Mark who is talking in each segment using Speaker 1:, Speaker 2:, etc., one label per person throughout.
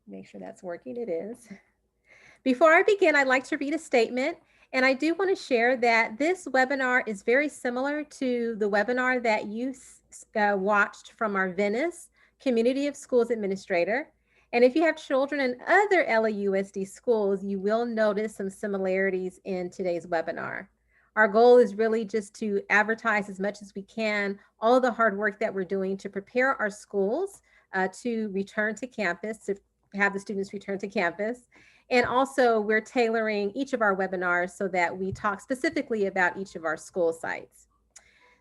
Speaker 1: Make sure that's working. It is. Before I begin, I'd like to read a statement. And I do want to share that this webinar is very similar to the webinar that you watched from our Venice Community of Schools Administrator. And if you have children in other LAUSD schools, you will notice some similarities in today's webinar. Our goal is really just to advertise as much as we can all of the hard work that we're doing to prepare our schools to return to campus, to have the students return to campus. And also, we're tailoring each of our webinars so that we talk specifically about each of our school sites.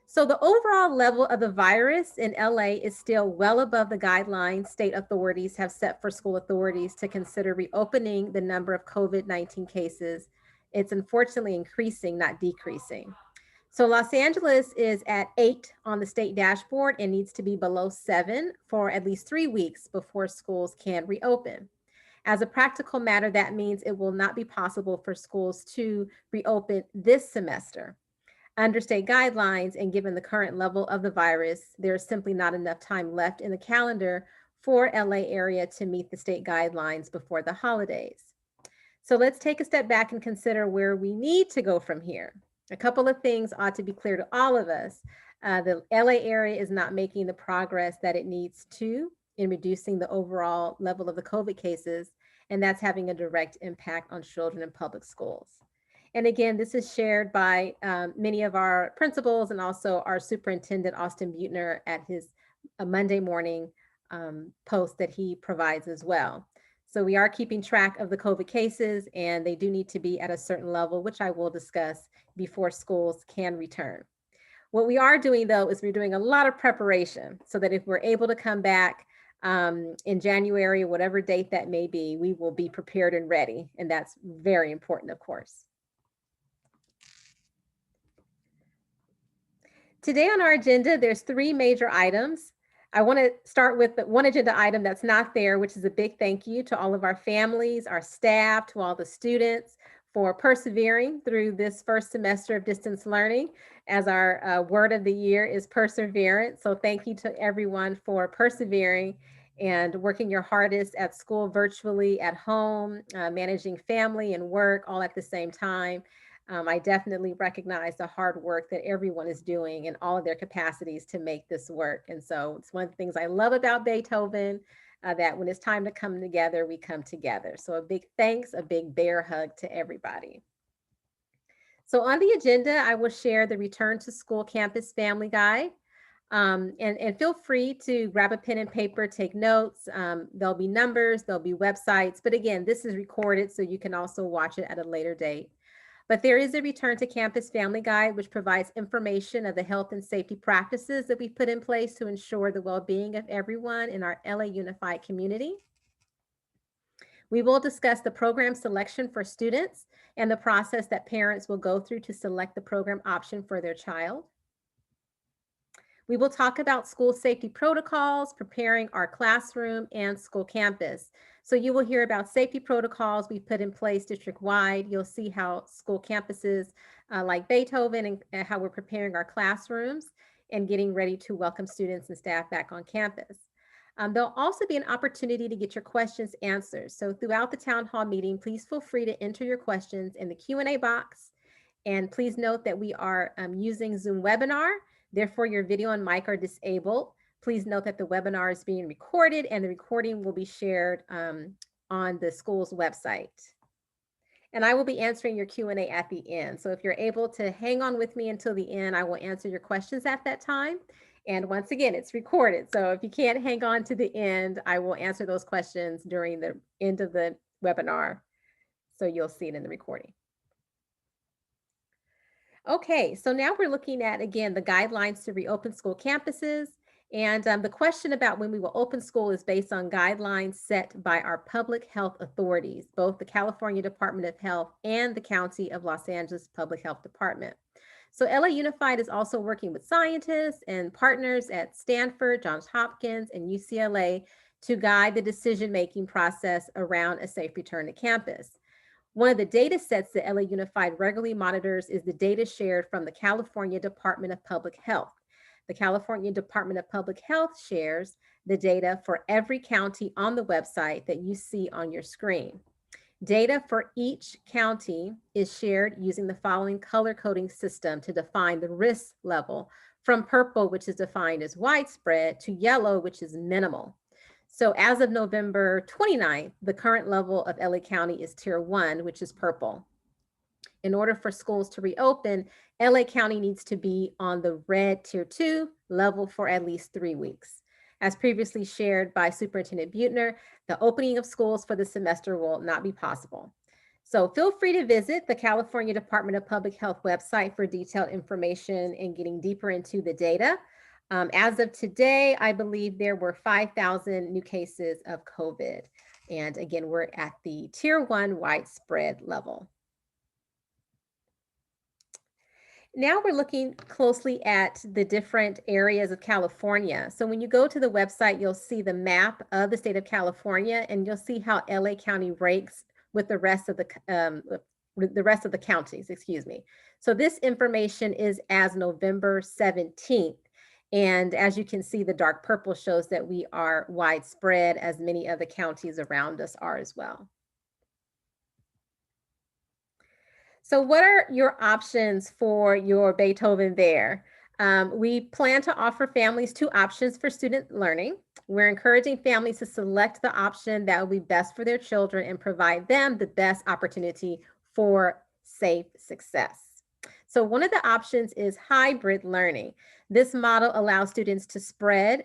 Speaker 1: So the overall level of the virus in LA is still well above the guidelines state authorities have set for school authorities to consider reopening the number of COVID-19 cases. It's unfortunately increasing, not decreasing. So Los Angeles is at 8 on the state dashboard and needs to be below 7 for at least 3 weeks before schools can reopen. As a practical matter, that means it will not be possible for schools to reopen this semester. Under state guidelines and given the current level of the virus, there's simply not enough time left in the calendar for LA area to meet the state guidelines before the holidays. So let's take a step back and consider where we need to go from here. A couple of things ought to be clear to all of us. The LA area is not making the progress that it needs to in reducing the overall level of the COVID cases, and that's having a direct impact on children in public schools. And again, this is shared by many of our principals and also our superintendent, Austin Butner, at his Monday morning post that he provides as well. So we are keeping track of the COVID cases, and they do need to be at a certain level, which I will discuss before schools can return. What we are doing, though, is we're doing a lot of preparation so that if we're able to come back in January, whatever date that may be, we will be prepared and ready. And that's very important, of course. Today on our agenda, there's 3 major items. I want to start with the one agenda item that's not there, which is a big thank you to all of our families, our staff, to all the students for persevering through this first semester of distance learning, as our word of the year is perseverance. So thank you to everyone for persevering and working your hardest at school, virtually, at home, managing family and work all at the same time. I definitely recognize the hard work that everyone is doing in all of their capacities to make this work. And so it's one of the things I love about Beethoven, that when it's time to come together, we come together. So a big thanks, a big bear hug to everybody. So on the agenda, I will share the Return to School Campus Family Guide. And feel free to grab a pen and paper, take notes. There'll be numbers, there'll be websites. But again, this is recorded, so you can also watch it at a later date. But there is a Return to Campus Family Guide, which provides information of the health and safety practices that we've put in place to ensure the well-being of everyone in our LA Unified community. We will discuss the program selection for students and the process that parents will go through to select the program option for their child. We will talk about school safety protocols, preparing our classroom and school campus. So you will hear about safety protocols we put in place district-wide. You'll see how school campuses like Beethoven and how we're preparing our classrooms and getting ready to welcome students and staff back on campus. There'll also be an opportunity to get your questions answered. So throughout the town hall meeting, please feel free to enter your questions in the Q&A box. And please note that we are using Zoom webinar. Therefore, your video and mic are disabled. Please note that the webinar is being recorded and the recording will be shared on the school's website. And I will be answering your Q&A at the end. So if you're able to hang on with me until the end, I will answer your questions at that time. And once again, it's recorded. So if you can't hang on to the end, I will answer those questions during the end of the webinar. So you'll see it in the recording. Okay, so now we're looking at, again, the guidelines to reopen school campuses. And the question about when we will open school is based on guidelines set by our public health authorities, both the California Department of Health and the County of Los Angeles Public Health Department. So LA Unified is also working with scientists and partners at Stanford, Johns Hopkins, and UCLA to guide the decision-making process around a safe return to campus. One of the data sets that LA Unified regularly monitors is the data shared from the California Department of Public Health. The California Department of Public Health shares the data for every county on the website that you see on your screen. Data for each county is shared using the following color coding system to define the risk level, from purple, which is defined as widespread, to yellow, which is minimal. So as of November 29th, the current level of LA County is Tier 1, which is purple. In order for schools to reopen, LA County needs to be on the red Tier 2 level for at least 3 weeks. As previously shared by Superintendent Buettner, the opening of schools for the semester will not be possible. So feel free to visit the California Department of Public Health website for detailed information and getting deeper into the data. As of today, I believe there were 5,000 new cases of COVID. And again, we're at the Tier 1 widespread level. Now we're looking closely at the different areas of California. So when you go to the website, you'll see the map of the state of California, and you'll see how LA County ranks with the rest of the counties, excuse me. So this information is as November 17th. And as you can see, the dark purple shows that we are widespread, as many of the counties around us are as well. So what are your options for your Beethoven there? We plan to offer families 2 options for student learning. We're encouraging families to select the option that will be best for their children and provide them the best opportunity for safe success. So one of the options is hybrid learning. This model allows students to spend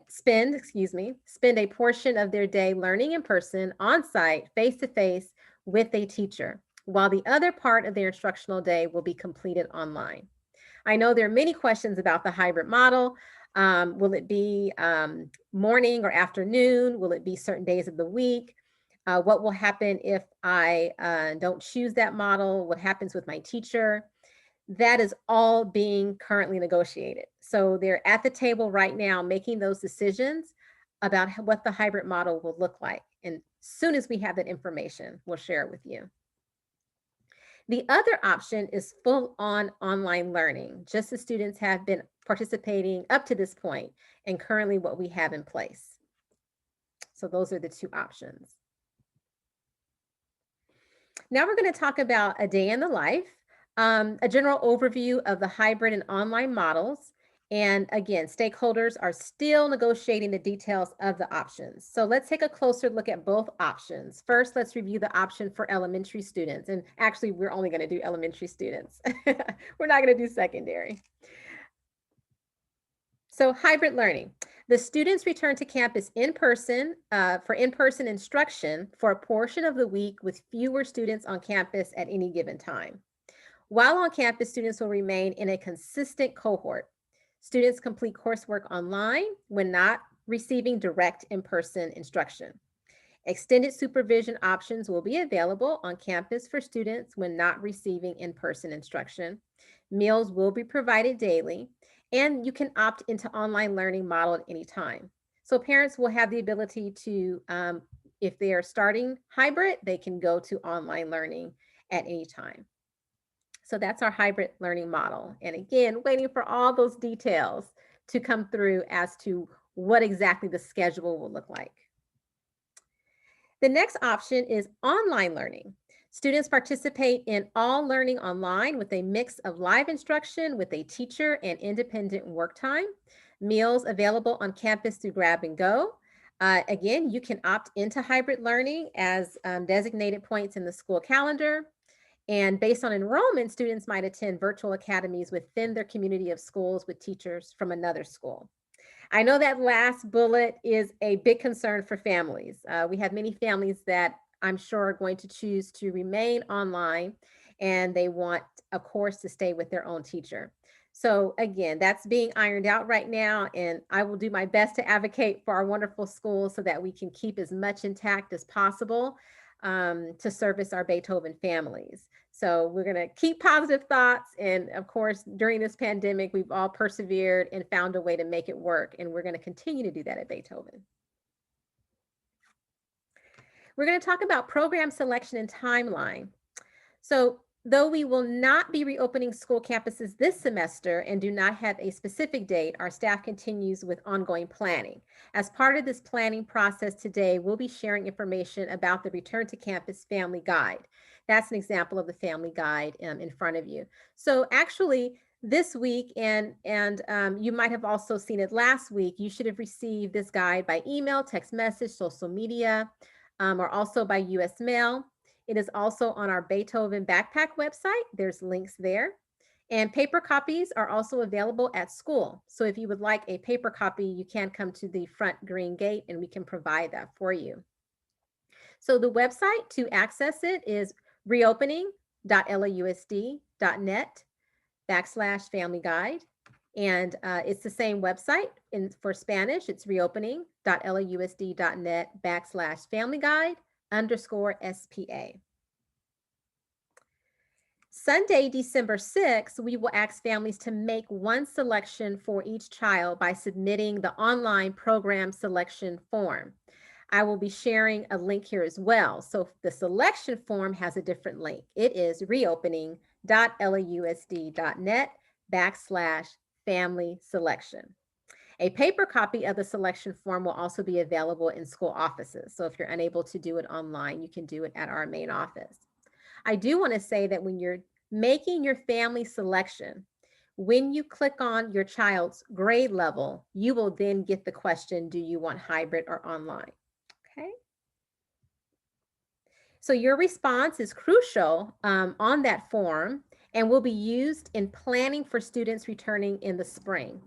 Speaker 1: a portion of their day learning in person, on-site, face-to-face with a teacher, while the other part of their instructional day will be completed online. I know there are many questions about the hybrid model. Will it be morning or afternoon? Will it be certain days of the week? What will happen if I don't choose that model? What happens with my teacher? That is all being currently negotiated. So they're at the table right now making those decisions about what the hybrid model will look like. And as soon as we have that information, we'll share it with you. The other option is full-on online learning, just as students have been participating up to this point and currently what we have in place. So those are the 2 options. Now we're going to talk about a day in the life, a general overview of the hybrid and online models. And again, stakeholders are still negotiating the details of the options. So let's take a closer look at both options. First, let's review the option for elementary students. And actually, we're only going to do elementary students. We're not going to do secondary. So hybrid learning. The students return to campus in person for in-person instruction for a portion of the week with fewer students on campus at any given time. While on campus, students will remain in a consistent cohort. Students complete coursework online when not receiving direct in-person instruction. Extended supervision options will be available on campus for students when not receiving in-person instruction. Meals will be provided daily, and you can opt into online learning model at any time. So parents will have the ability to, if they are starting hybrid, they can go to online learning at any time. So that's our hybrid learning model. And again, waiting for all those details to come through as to what exactly the schedule will look like. The next option is online learning. Students participate in all learning online with a mix of live instruction with a teacher and independent work time. Meals available on campus through Grab and Go. Again, you can opt into hybrid learning as designated points in the school calendar. And based on enrollment, students might attend virtual academies within their community of schools with teachers from another school. I know that last bullet is a big concern for families. We have many families that I'm sure are going to choose to remain online, and they want, of course, to stay with their own teacher. So again, that's being ironed out right now, and I will do my best to advocate for our wonderful schools so that we can keep as much intact as possible to service our Beethoven families. So we're going to keep positive thoughts. And of course, during this pandemic, we've all persevered and found a way to make it work. And we're going to continue to do that at Beethoven. We're going to talk about program selection and timeline. So Though we will not be reopening school campuses this semester and do not have a specific date, our staff continues with ongoing planning. As part of this planning process today, we'll be sharing information about the Return to Campus Family Guide. That's an example of the Family Guide in front of you. So actually, this week, and you might have also seen it last week, you should have received this guide by email, text message, social media, or also by US mail. It is also on our Beethoven backpack website. There's links there. And paper copies are also available at school. So if you would like a paper copy, you can come to the front green gate and we can provide that for you. So the website to access it is reopening.lausd.net/family guide. And it's the same website for Spanish. It's reopening.lausd.net/family guide_SPA. Sunday, December 6th, we will ask families to make one selection for each child by submitting the online program selection form. I will be sharing a link here as well. So the selection form has a different link. It is reopening.lausd.net/family selection. A paper copy of the selection form will also be available in school offices. So if you're unable to do it online, you can do it at our main office. I do want to say that when you're making your family selection, when you click on your child's grade level, you will then get the question, do you want hybrid or online? Okay. So your response is crucial on that form and will be used in planning for students returning in the spring.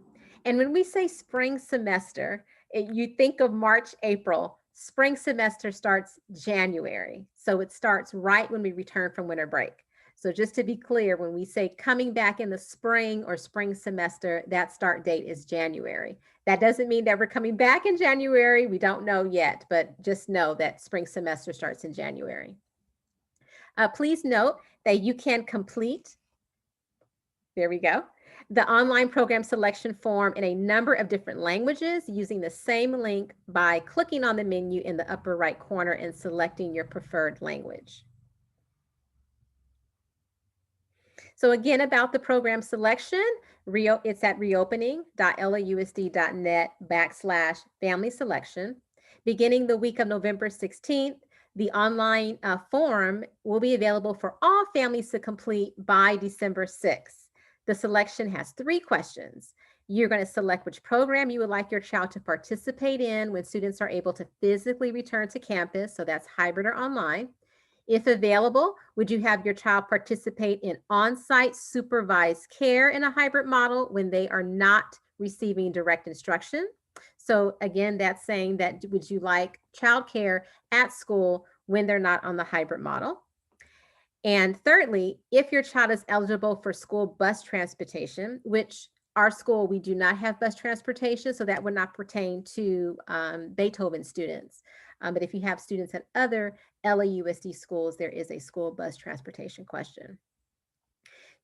Speaker 1: And when we say spring semester, you think of March, April. Spring semester starts January. So it starts right when we return from winter break. So just to be clear, when we say coming back in the spring or spring semester, that start date is January. That doesn't mean that we're coming back in January. We don't know yet, but just know that spring semester starts in January. Please note that you can complete, there we go, the online program selection form in a number of different languages using the same link by clicking on the menu in the upper right corner and selecting your preferred language. So again, about the program selection, it's at reopening.lausd.net/family selection. Beginning the week of November 16th, the online form will be available for all families to complete by December 6th. The selection has 3 questions. You're going to select which program you would like your child to participate in when students are able to physically return to campus, so that's hybrid or online. If available, would you have your child participate in on-site supervised care in a hybrid model when they are not receiving direct instruction? So again, that's saying that would you like childcare at school when they're not on the hybrid model? And thirdly, if your child is eligible for school bus transportation, which our school, we do not have bus transportation, so that would not pertain to Beethoven students. But if you have students at other LAUSD schools, there is a school bus transportation question.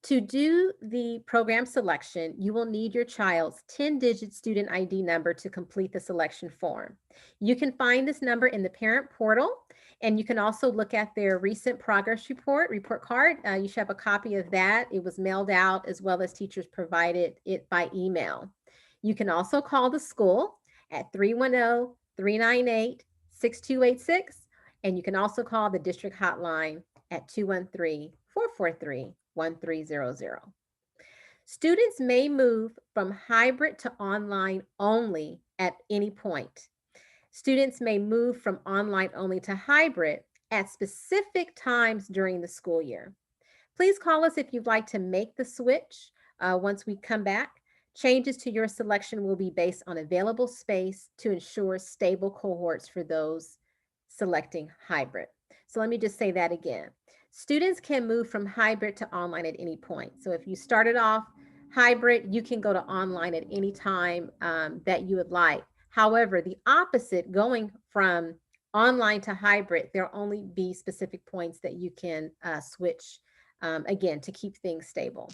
Speaker 1: To do the program selection, you will need your child's 10-digit student ID number to complete the selection form. You can find this number in the parent portal, and you can also look at their recent progress report card. You should have a copy of that. It was mailed out, as well as teachers provided it by email. You can also call the school at 310-398-6286, and you can also call the district hotline at 213-443-1300. Students may move from hybrid to online only at any point. Students may move from online only to hybrid at specific times during the school year. Please call us if you'd like to make the switch once we come back. Changes to your selection will be based on available space to ensure stable cohorts for those selecting hybrid. So let me just say that again. Students can move from hybrid to online at any point. So if you started off hybrid, you can go to online at any time that you would like. However, the opposite, going from online to hybrid, there'll only be specific points that you can switch, again, to keep things stable.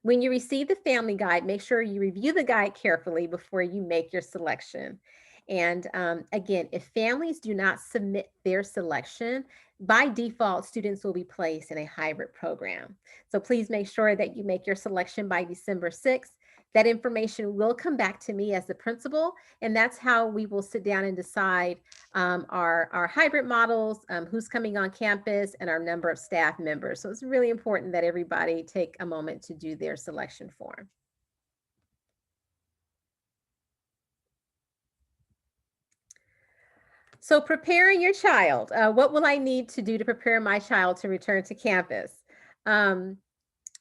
Speaker 1: When you receive the family guide, make sure you review the guide carefully before you make your selection. And again, if families do not submit their selection, by default, students will be placed in a hybrid program. So please make sure that you make your selection by December 6th. That information will come back to me as the principal, and that's how we will sit down and decide our hybrid models, who's coming on campus, and our number of staff members. So it's really important that everybody take a moment to do their selection form. So preparing your child, what will I need to do to prepare my child to return to campus?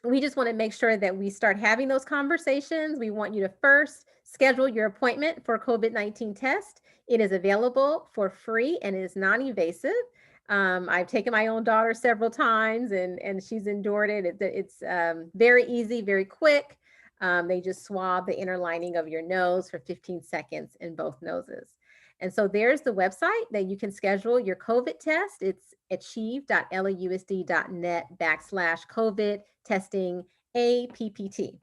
Speaker 1: We just want to make sure that we start having those conversations. We want you to first schedule your appointment for COVID-19 test. It is available for free and it is non-invasive. I've taken my own daughter several times and she's endured it. It's very easy, very quick. They just swab the inner lining of your nose for 15 seconds in both noses. And so there's the website that you can schedule your COVID test. It's achieve.lausd.net/COVID testing APPT.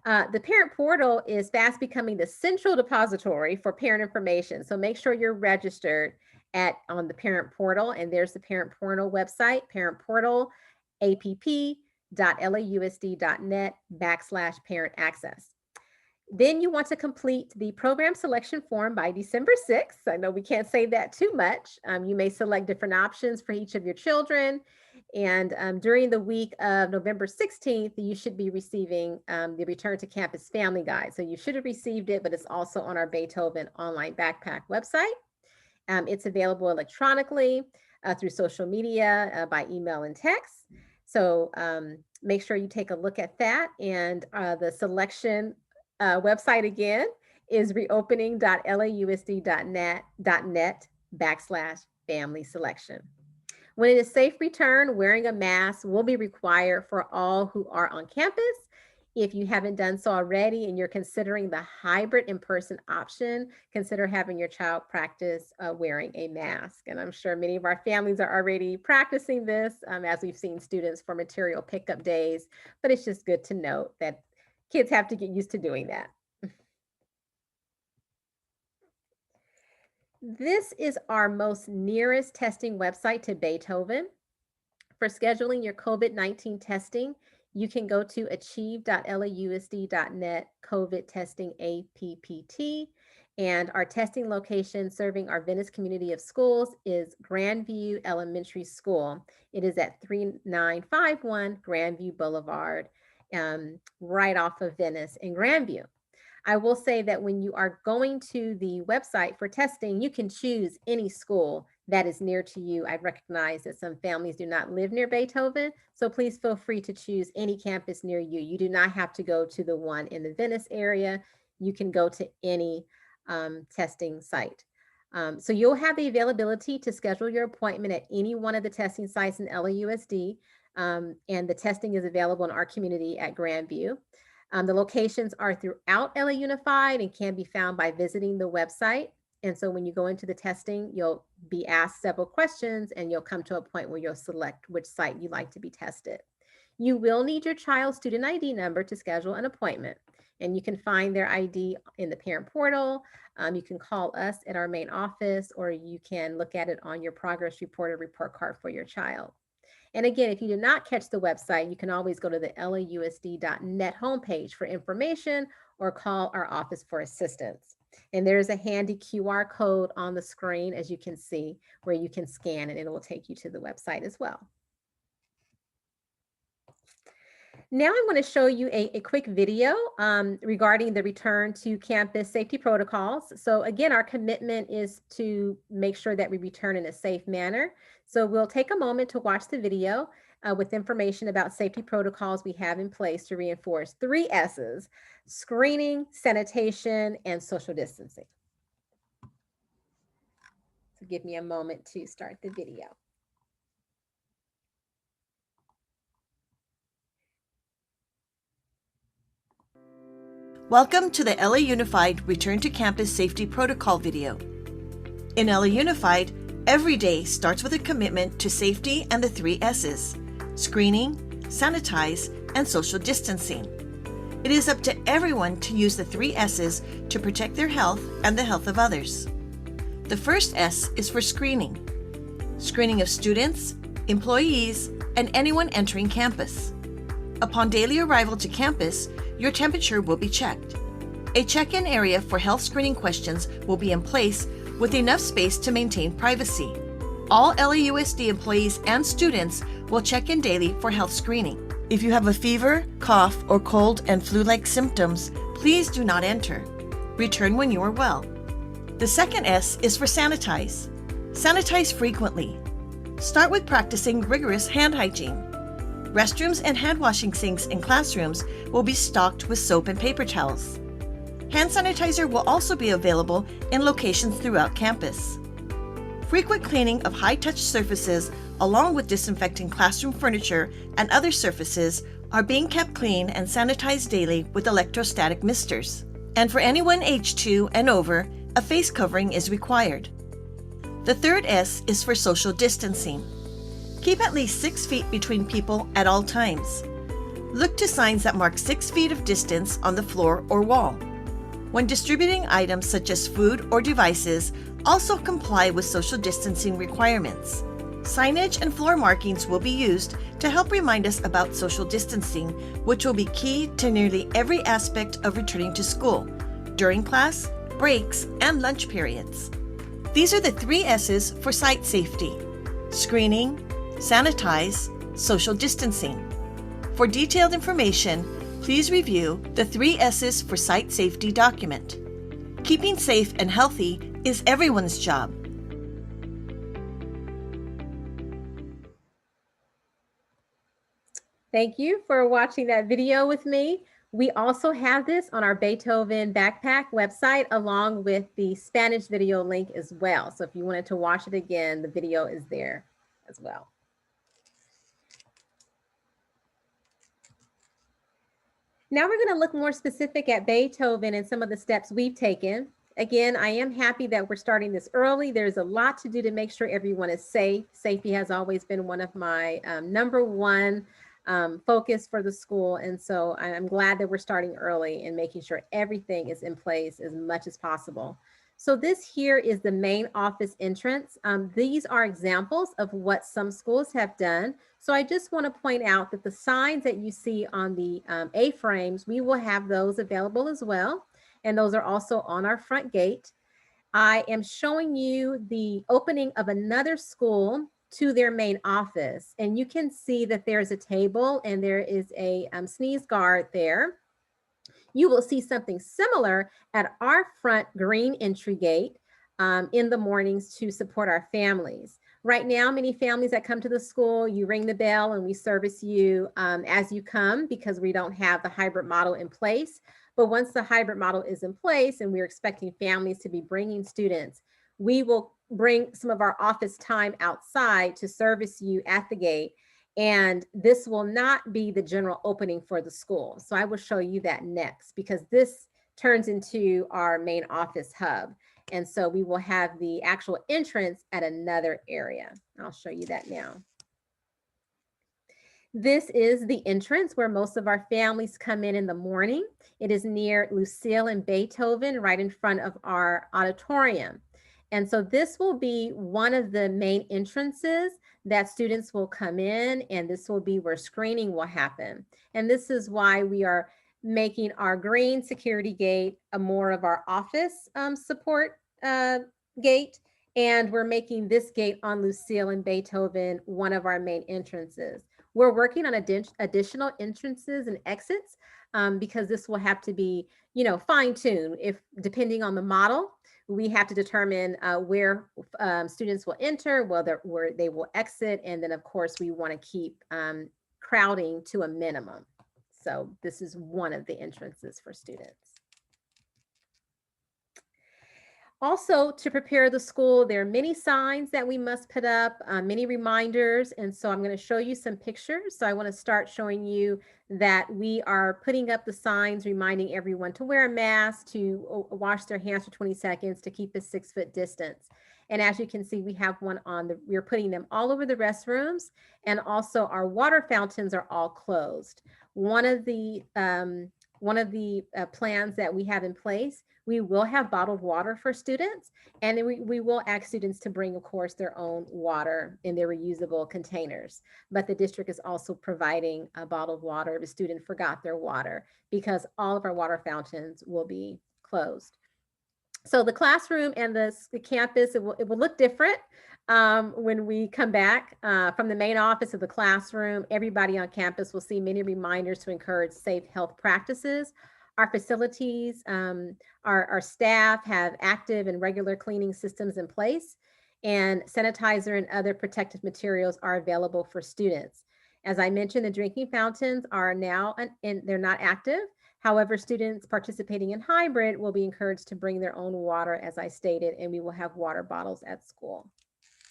Speaker 1: The parent portal is fast becoming the central depository for parent information. So make sure you're registered on the parent portal. And there's the parent portal website, parent portal, app.lausd.net/parent access. Then you want to complete the program selection form by December 6th. I know we can't say that too much. You may select different options for each of your children. And during the week of November 16th, you should be receiving the Return to Campus Family Guide. So you should have received it, but it's also on our Beethoven online backpack website. It's available electronically through social media, by email and text. So make sure you take a look at that. And the selection website again is reopening.lausd.net/family selection. When it is safe return, wearing a mask will be required for all who are on campus. If you haven't done so already and you're considering the hybrid in-person option, consider having your child practice wearing a mask. And I'm sure many of our families are already practicing this as we've seen students for material pickup days, but it's just good to note that kids have to get used to doing that. This is our most nearest testing website to Beethoven. For scheduling your COVID-19 testing, you can go to achieve.lausd.net COVID testing APPT. And our testing location serving our Venice community of schools is Grandview Elementary School. It is at 3951 Grandview Boulevard, right off of Venice in Grandview. I will say that when you are going to the website for testing, you can choose any school that is near to you. I recognize that some families do not live near Beethoven, so please feel free to choose any campus near you. You do not have to go to the one in the Venice area. You can go to any testing site. So you'll have the availability to schedule your appointment at any one of the testing sites in LAUSD, and the testing is available in our community at Grandview. The locations are throughout LA Unified and can be found by visiting the website. And so when you go into the testing, you'll be asked several questions and you'll come to a point where you'll select which site you'd like to be tested. You will need your child's student ID number to schedule an appointment. And you can find their ID in the parent portal. You can call us at our main office, or you can look at it on your progress report or report card for your child. And again, if you did not catch the website, you can always go to the lausd.net homepage for information or call our office for assistance. And there's a handy QR code on the screen, as you can see, where you can scan and it will take you to the website as well. Now I want to show you a quick video regarding the return to campus safety protocols. So again, our commitment is to make sure that we return in a safe manner. So we'll take a moment to watch the video with information about safety protocols we have in place to reinforce 3 S's: screening, sanitation, and social distancing. So give me a moment to start the video.
Speaker 2: Welcome to the LA Unified Return to Campus Safety Protocol video. In LA Unified, every day starts with a commitment to safety and the 3 S's: screening, sanitize, and social distancing. It is up to everyone to use the 3 S's to protect their health and the health of others. The first S is for screening. Screening of students, employees, and anyone entering campus. Upon daily arrival to campus, your temperature will be checked. A check-in area for health screening questions will be in place with enough space to maintain privacy. All LAUSD employees and students will check in daily for health screening. If you have a fever, cough, or cold and flu-like symptoms, please do not enter. Return when you are well. The second S is for sanitize. Sanitize frequently. Start with practicing rigorous hand hygiene. Restrooms and hand washing sinks in classrooms will be stocked with soap and paper towels. Hand sanitizer will also be available in locations throughout campus. Frequent cleaning of high-touch surfaces along with disinfecting classroom furniture and other surfaces are being kept clean and sanitized daily with electrostatic misters. And for anyone age 2 and over, a face covering is required. The third S is for social distancing. Keep at least 6 feet between people at all times. Look to signs that mark 6 feet of distance on the floor or wall. When distributing items such as food or devices, also comply with social distancing requirements. Signage and floor markings will be used to help remind us about social distancing, which will be key to nearly every aspect of returning to school, during class, breaks, and lunch periods. These are the 3 S's for site safety: screening, sanitize, social distancing. For detailed information, please review the 3 S's for site safety document. Keeping safe and healthy is everyone's job.
Speaker 1: Thank you for watching that video with me. We also have this on our Beethoven backpack website along with the Spanish video link as well. So if you wanted to watch it again, the video is there as well. Now we're going to look more specific at Beethoven and some of the steps we've taken. Again, I am happy that we're starting this early. There's a lot to do to make sure everyone is safe. Safety has always been one of my #1 focus for the school. And so I'm glad that we're starting early and making sure everything is in place as much as possible. So this here is the main office entrance. These are examples of what some schools have done. So I just want to point out that the signs that you see on the A-frames, we will have those available as well. And those are also on our front gate. I am showing you the opening of another school to their main office. And you can see that there's a table and there is a sneeze guard there. You will see something similar at our front green entry gate in the mornings to support our families. Right now, many families that come to the school, you ring the bell and we service you as you come because we don't have the hybrid model in place. But once the hybrid model is in place and we're expecting families to be bringing students, we will bring some of our office time outside to service you at the gate. And this will not be the general opening for the school. So I will show you that next because this turns into our main office hub. And so we will have the actual entrance at another area. I'll show you that now. This is the entrance where most of our families come in the morning. It is near Lucille and Beethoven, right in front of our auditorium. And so this will be one of the main entrances that students will come in, and this will be where screening will happen. And this is why we are making our green security gate a more of our office support gate. And we're making this gate on Lucille and Beethoven one of our main entrances. We're working on additional entrances and exits because this will have to be, fine-tuned if depending on the model. We have to determine where students will enter, where they will exit, and then of course we want to keep crowding to a minimum. So this is one of the entrances for students. Also, to prepare the school, there are many signs that we must put up, many reminders, and so I'm going to show you some pictures. So I want to start showing you that we are putting up the signs reminding everyone to wear a mask, to wash their hands for 20 seconds, to keep a 6-foot distance. And as you can see, we have one we're putting them all over the restrooms, and also our water fountains are all closed. One of the one of the plans that we have in place, we will have bottled water for students, and then we will ask students to bring, of course, their own water in their reusable containers. But the district is also providing bottled water if a student forgot their water, because all of our water fountains will be closed. So the classroom and the campus, it will look different when we come back from the main office of the classroom. Everybody on campus will see many reminders to encourage safe health practices. Our facilities, our staff have active and regular cleaning systems in place, and sanitizer and other protective materials are available for students. As I mentioned, the drinking fountains are now, and they're not active. However, students participating in hybrid will be encouraged to bring their own water, as I stated, and we will have water bottles at school.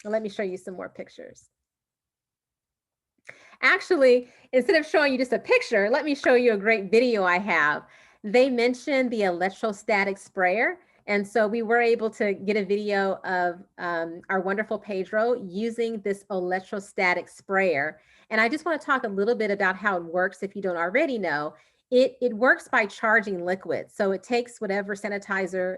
Speaker 1: Now, let me show you some more pictures. Actually, instead of showing you just a picture, let me show you a great video I have. They mentioned the electrostatic sprayer. And so we were able to get a video of our wonderful Pedro using this electrostatic sprayer. And I just want to talk a little bit about how it works if you don't already know. It works by charging liquid. So it takes whatever sanitizer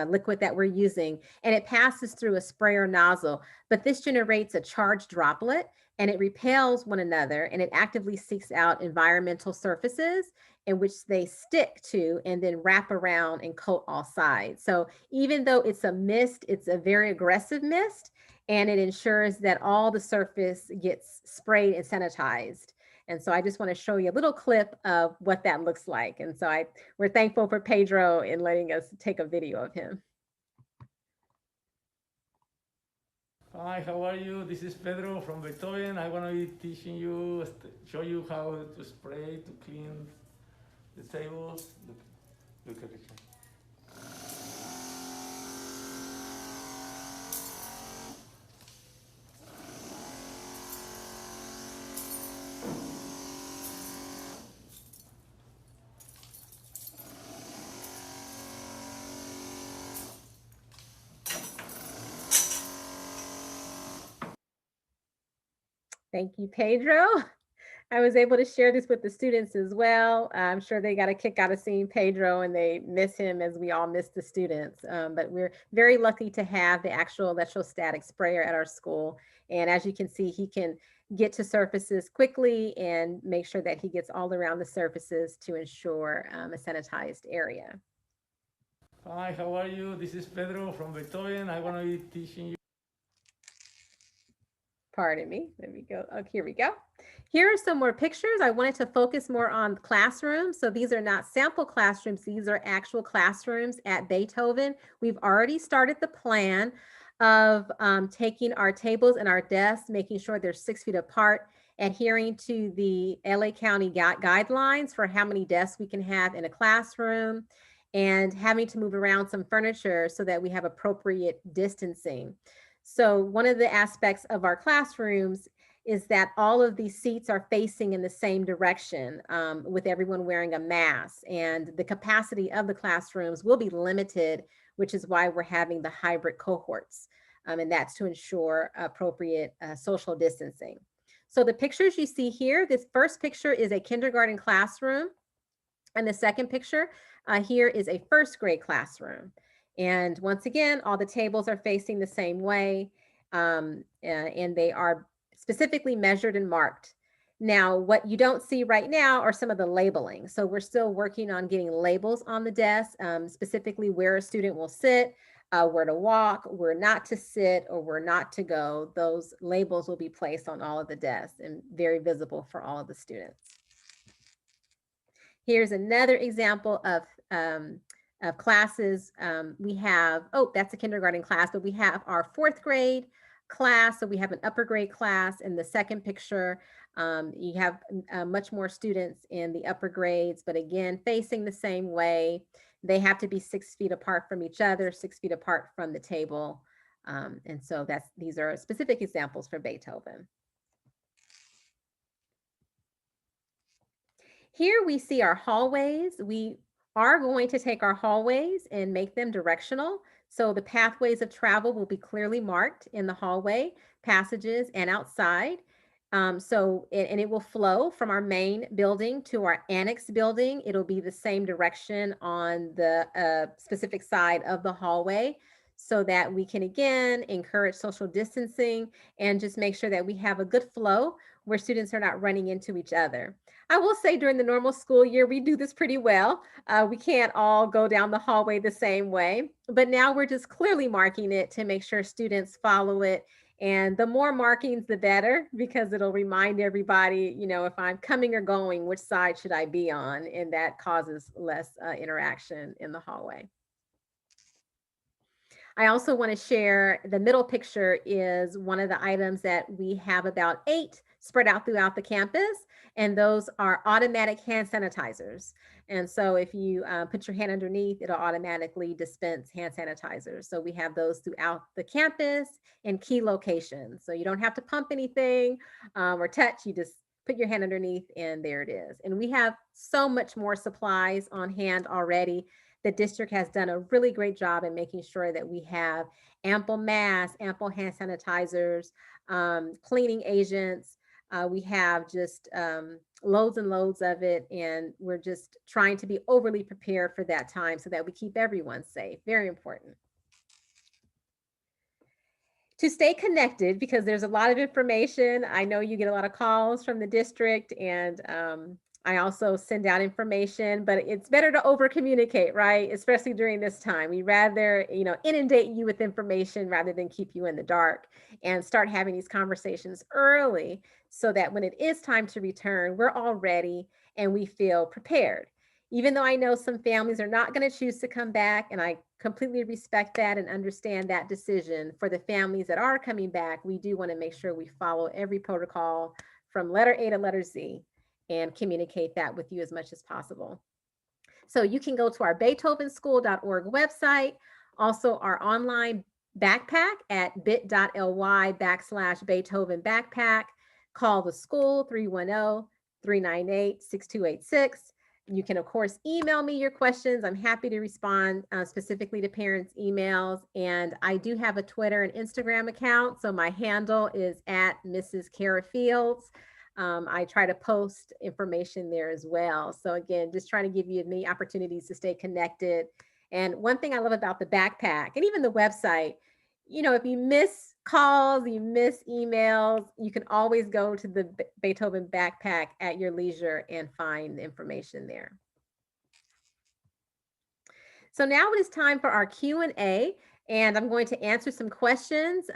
Speaker 1: liquid that we're using, and it passes through a sprayer nozzle. But this generates a charged droplet, and it repels one another, and it actively seeks out environmental surfaces in which they stick to and then wrap around and coat all sides. So even though it's a mist, it's a very aggressive mist, and it ensures that all the surface gets sprayed and sanitized. And so I just want to show you a little clip of what that looks like. And so we're thankful for Pedro in letting us take a video of him.
Speaker 3: Hi, how are you? This is Pedro from Beethoven. I'm gonna be teaching you, show you how to spray to clean the tables. Look at the camera.
Speaker 1: Thank you, Pedro. I was able to share this with the students as well. I'm sure they got a kick out of seeing Pedro, and they miss him as we all miss the students. But we're very lucky to have the actual electrostatic sprayer at our school. And as you can see, he can get to surfaces quickly and make sure that he gets all around the surfaces to ensure a sanitized area.
Speaker 3: Hi, how are you? This is Pedro from Beethoven. I'm gonna be teaching you.
Speaker 1: Pardon me. There we go. Oh, here we go. Here are some more pictures. I wanted to focus more on classrooms. So these are not sample classrooms. These are actual classrooms at Beethoven. We've already started the plan of taking our tables and our desks, making sure they're 6 feet apart, adhering to the LA County guidelines for how many desks we can have in a classroom, and having to move around some furniture so that we have appropriate distancing. So one of the aspects of our classrooms is that all of these seats are facing in the same direction with everyone wearing a mask, and the capacity of the classrooms will be limited, which is why we're having the hybrid cohorts, and that's to ensure appropriate social distancing. So the pictures you see here, this first picture is a kindergarten classroom, and the second picture here is a first grade classroom. And once again, all the tables are facing the same way, and they are specifically measured and marked. Now, what you don't see right now are some of the labeling. So we're still working on getting labels on the desk, specifically where a student will sit, where to walk, where not to sit, or where not to go. Those labels will be placed on all of the desks and very visible for all of the students. Here's another example of classes. We have, oh, that's a kindergarten class, but we have our fourth grade class. So we have an upper grade class. In the second picture, you have much more students in the upper grades, but again, facing the same way. They have to be 6 feet apart from each other, 6 feet apart from the table. And so these are specific examples for Beethoven. Here we see our hallways. We are going to take our hallways and make them directional. So the pathways of travel will be clearly marked in the hallway, passages, and outside. And it will flow from our main building to our annex building. It'll be the same direction on the specific side of the hallway, so that we can, again, encourage social distancing and just make sure that we have a good flow where students are not running into each other. I will say during the normal school year, we do this pretty well. We can't all go down the hallway the same way, but now we're just clearly marking it to make sure students follow it. And the more markings, the better, because it'll remind everybody, if I'm coming or going, which side should I be on? And that causes less interaction in the hallway. I also want to share the middle picture is one of the items that we have about 8 spread out throughout the campus, and those are automatic hand sanitizers. And so if you put your hand underneath, it'll automatically dispense hand sanitizers. So we have those throughout the campus in key locations. So you don't have to pump anything or touch, you just put your hand underneath and there it is. And we have so much more supplies on hand already. The district has done a really great job in making sure that we have ample masks, ample hand sanitizers, cleaning agents. We have just loads and loads of it, and we're just trying to be overly prepared for that time so that we keep everyone safe. Very important. To stay connected, because there's a lot of information. I know you get a lot of calls from the district, and I also send out information, but it's better to over communicate, right? Especially during this time. We rather, inundate you with information rather than keep you in the dark, and start having these conversations early so that when it is time to return, we're all ready and we feel prepared. Even though I know some families are not going to choose to come back, and I completely respect that and understand that decision, for the families that are coming back, we do want to make sure we follow every protocol from letter A to letter Z and communicate that with you as much as possible. So you can go to our beethovenschool.org website, also our online backpack at bit.ly/Beethoven backpack. Call the school 310-398-6286. You can, of course, email me your questions. I'm happy to respond specifically to parents' emails. And I do have a Twitter and Instagram account. So my handle is at Mrs. Kara Fields. I try to post information there as well. So again, just trying to give you as many opportunities to stay connected. And one thing I love about the backpack and even the website, if you miss calls, you miss emails, you can always go to the Beethoven backpack at your leisure and find the information there. So now it is time for our Q&A, and I'm going to answer some questions.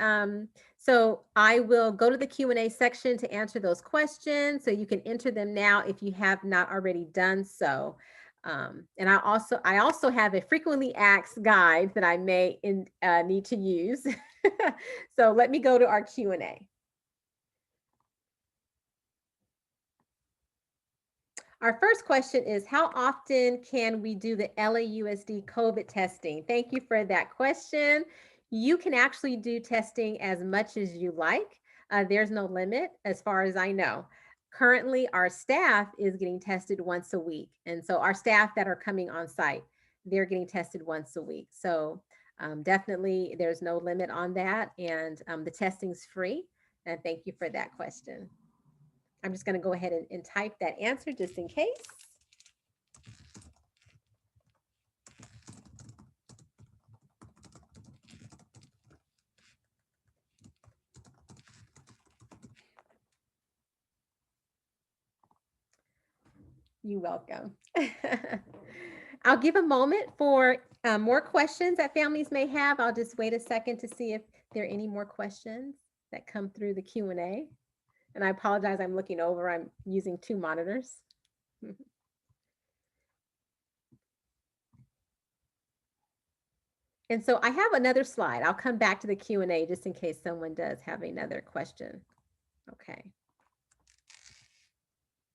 Speaker 1: So I will go to the Q&A section to answer those questions. So you can enter them now if you have not already done so. And I also have a frequently asked guide that I may need to use. So let me go to our Q&A. Our first question is, how often can we do the LAUSD COVID testing? Thank you for that question. You can actually do testing as much as you like. There's no limit as far as I know. Currently, our staff is getting tested once a week. And so our staff that are coming on site, they're getting tested once a week. So definitely there's no limit on that. And the testing's free. And thank you for that question. I'm just going to go ahead and type that answer just in case. You're welcome. I'll give a moment for more questions that families may have. I'll just wait a second to see if there are any more questions that come through the Q&A. And I apologize, I'm looking over. I'm using 2 monitors. And so I have another slide. I'll come back to the Q&A just in case someone does have another question. Okay.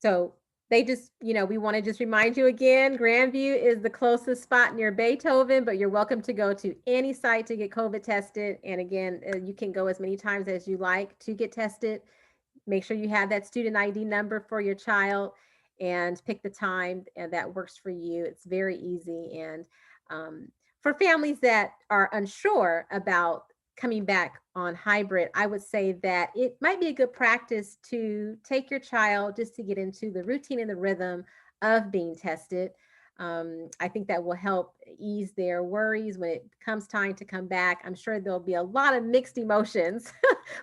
Speaker 1: So they just, we want to just remind you again, Grandview is the closest spot near Beethoven, but you're welcome to go to any site to get COVID tested. And again, you can go as many times as you like to get tested. Make sure you have that student ID number for your child and pick the time that works for you. It's very easy. And for families that are unsure about coming back on hybrid, I would say that it might be a good practice to take your child just to get into the routine and the rhythm of being tested. I think that will help ease their worries when it comes time to come back. I'm sure there'll be a lot of mixed emotions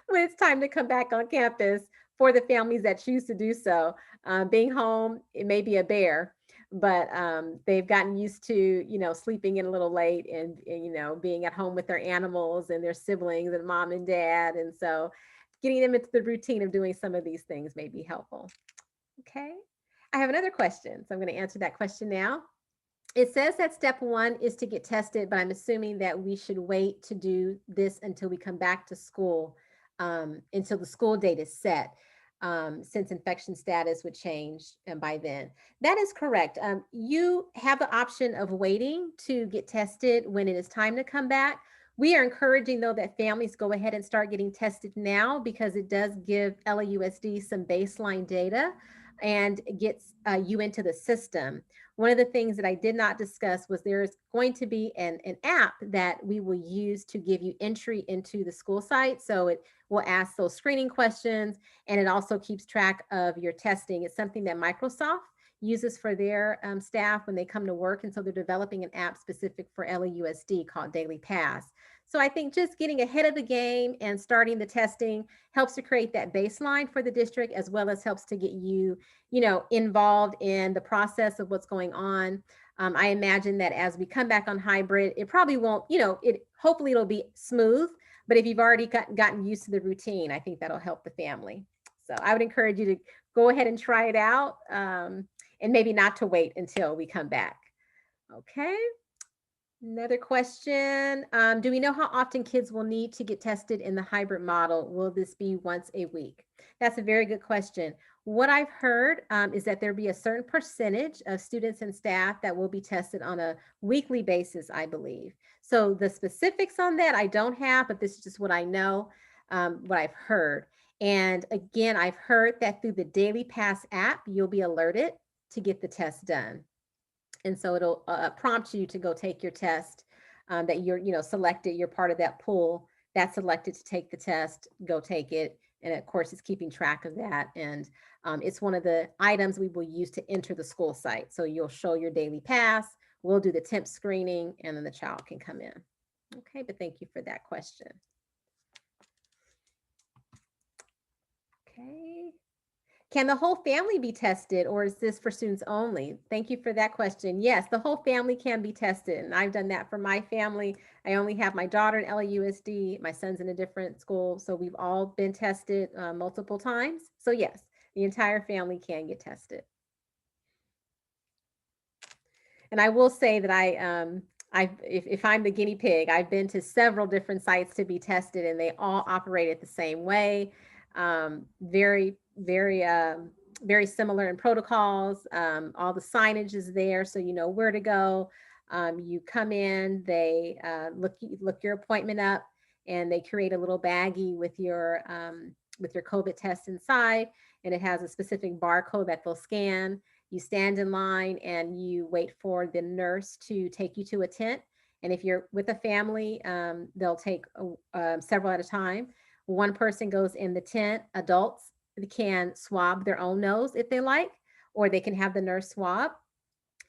Speaker 1: when it's time to come back on campus for the families that choose to do so. Being home, it may be a bear, but they've gotten used to, sleeping in a little late and being at home with their animals and their siblings and mom and dad. And so getting them into the routine of doing some of these things may be helpful. Okay. I have another question. So I'm going to answer that question now. It says that step one is to get tested, but I'm assuming that we should wait to do this until we come back to school, until the school date is set, since infection status would change by then. That is correct. You have the option of waiting to get tested when it is time to come back. We are encouraging, though, that families go ahead and start getting tested now because it does give LAUSD some baseline data and gets you into the system. One of the things that I did not discuss was there's going to be an app that we will use to give you entry into the school site. So it will ask those screening questions, and it also keeps track of your testing. It's something that Microsoft uses for their staff when they come to work. And so they're developing an app specific for LAUSD called Daily Pass. So I think just getting ahead of the game and starting the testing helps to create that baseline for the district, as well as helps to get you, involved in the process of what's going on. I imagine that as we come back on hybrid, it probably won't, hopefully it'll be smooth, but if you've already gotten used to the routine, I think that'll help the family. So I would encourage you to go ahead and try it out, and maybe not to wait until we come back. Okay. Another question. Do we know how often kids will need to get tested in the hybrid model? Will this be once a week? That's a very good question. What I've heard is that there'll be a certain percentage of students and staff that will be tested on a weekly basis, I believe. So the specifics on that I don't have, but this is just what I know, what I've heard. And again, I've heard that through the Daily Pass app, you'll be alerted to get the test done. And so it'll prompt you to go take your test, that you're, selected, you're part of that pool that's selected to take the test, go take it. And of course, it's keeping track of that. And it's one of the items we will use to enter the school site. So you'll show your daily pass, we'll do the temp screening, and then the child can come in. Okay, but thank you for that question. Okay. Can the whole family be tested, or is this for students only? Thank you for that question. Yes, the whole family can be tested, and I've done that for my family. I only have my daughter in LAUSD, my son's in a different school, so we've all been tested multiple times. So yes, the entire family can get tested. And I will say that if I'm the guinea pig, I've been to several different sites to be tested, and they all operated the same way. Very, very, very similar in protocols. All the signage is there, so you know where to go. You come in, they look your appointment up, and they create a little baggie with your COVID test inside, and it has a specific barcode that they'll scan. You stand in line and you wait for the nurse to take you to a tent. And if you're with a family, they'll take several at a time. One person goes in the tent. Adults can swab their own nose if they like, or they can have the nurse swab.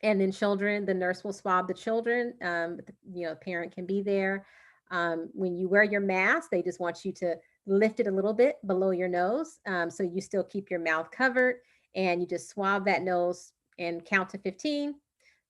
Speaker 1: And then children, the nurse will swab the children. Parent can be there. When you wear your mask, they just want you to lift it a little bit below your nose, so you still keep your mouth covered. And you just swab that nose and count to 15,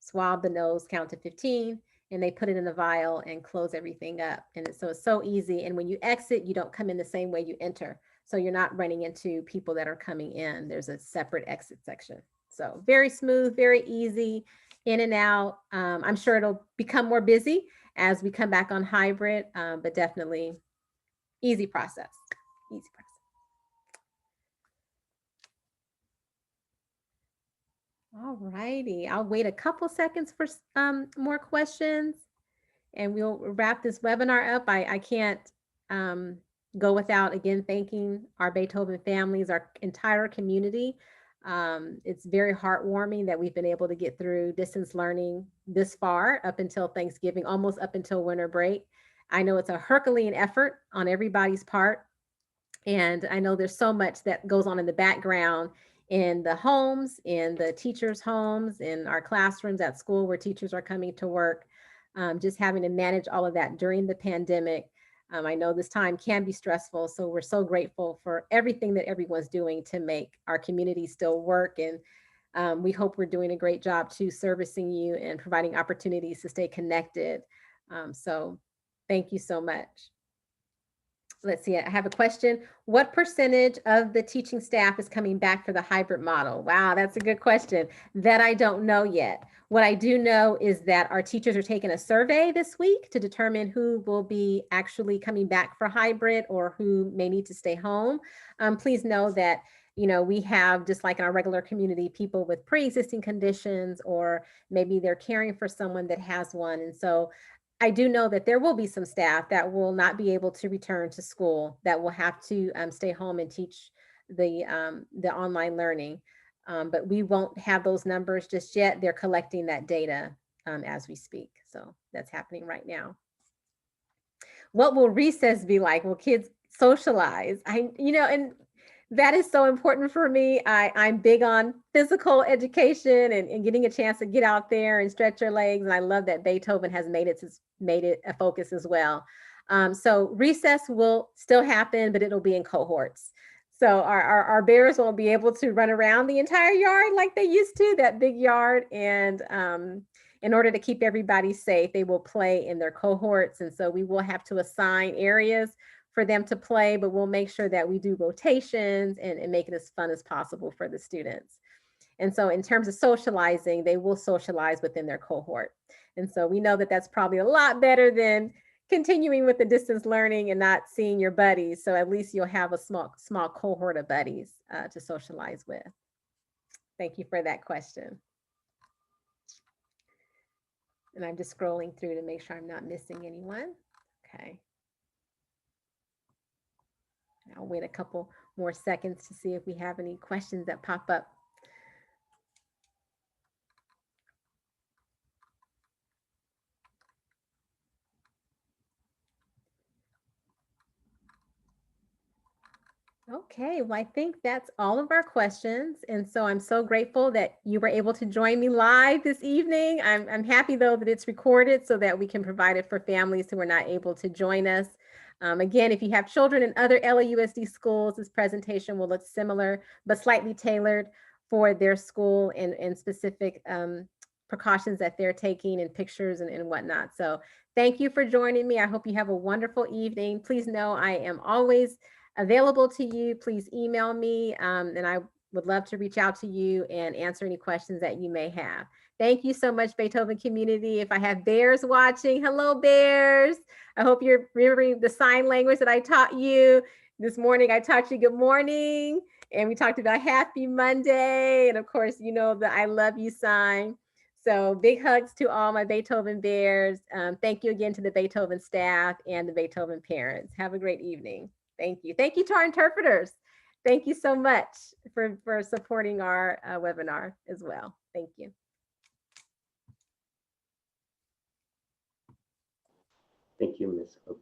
Speaker 1: swab the nose, count to 15, and they put it in a vial and close everything up. And so it's so easy. And when you exit, you don't come in the same way you enter. So you're not running into people that are coming in. There's a separate exit section. So very smooth, very easy, in and out. I'm sure it'll become more busy as we come back on hybrid, but definitely easy process. Easy process. All righty, I'll wait a couple seconds for more questions, and we'll wrap this webinar up. I can't go without, again, thanking our Beethoven families, our entire community. It's very heartwarming that we've been able to get through distance learning this far, up until Thanksgiving, almost up until winter break. I know it's a Herculean effort on everybody's part. And I know there's so much that goes on in the background in the homes, in the teachers' homes, in our classrooms at school where teachers are coming to work, just having to manage all of that during the pandemic. I know this time can be stressful, so we're so grateful for everything that everyone's doing to make our community still work. And we hope we're doing a great job too, servicing you and providing opportunities to stay connected. So thank you so much. Let's see, I have a question. What percentage of the teaching staff is coming back for the hybrid model? Wow, that's a good question. That I don't know yet. What I do know is that our teachers are taking a survey this week to determine who will be actually coming back for hybrid or who may need to stay home. Please know that, you know, we have, just like in our regular community, people with pre-existing conditions, or maybe they're caring for someone that has one. And so I do know that there will be some staff that will not be able to return to school, that will have to stay home and teach the online learning. But we won't have those numbers just yet. They're collecting that data as we speak. So that's happening right now. What will recess be like? Will kids socialize? And that is so important for me. I'm big on physical education and getting a chance to get out there and stretch your legs. And I love that Beethoven has made it a focus as well. So recess will still happen, but it'll be in cohorts. So our bears won't be able to run around the entire yard like they used to, that big yard. And in order to keep everybody safe, they will play in their cohorts. And so we will have to assign areas for them to play, but we'll make sure that we do rotations and make it as fun as possible for the students. And so in terms of socializing, they will socialize within their cohort. And so we know that that's probably a lot better than continuing with the distance learning and not seeing your buddies. So at least you'll have a small cohort of buddies to socialize with. Thank you for that question. And I'm just scrolling through to make sure I'm not missing anyone. Okay. I'll wait a couple more seconds to see if we have any questions that pop up. Okay, well, I think that's all of our questions. And so I'm so grateful that you were able to join me live this evening. I'm happy, though, that it's recorded so that we can provide it for families who are not able to join us. Again, if you have children in other LAUSD schools, this presentation will look similar, but slightly tailored for their school and specific precautions that they're taking and pictures and whatnot. So thank you for joining me. I hope you have a wonderful evening. Please know I am always available to you. Please email me and I would love to reach out to you and answer any questions that you may have. Thank you so much, Beethoven community. If I have bears watching, hello bears. I hope you're remembering the sign language that I taught you. This morning I taught you good morning, and we talked about happy Monday, and of course, you know the I love you sign. So big hugs to all my Beethoven bears. Thank you again to the Beethoven staff and the Beethoven parents. Have a great evening. Thank you. Thank you to our interpreters. Thank you so much for supporting our webinar as well. Thank you.
Speaker 4: Thank you, Ms. Hope.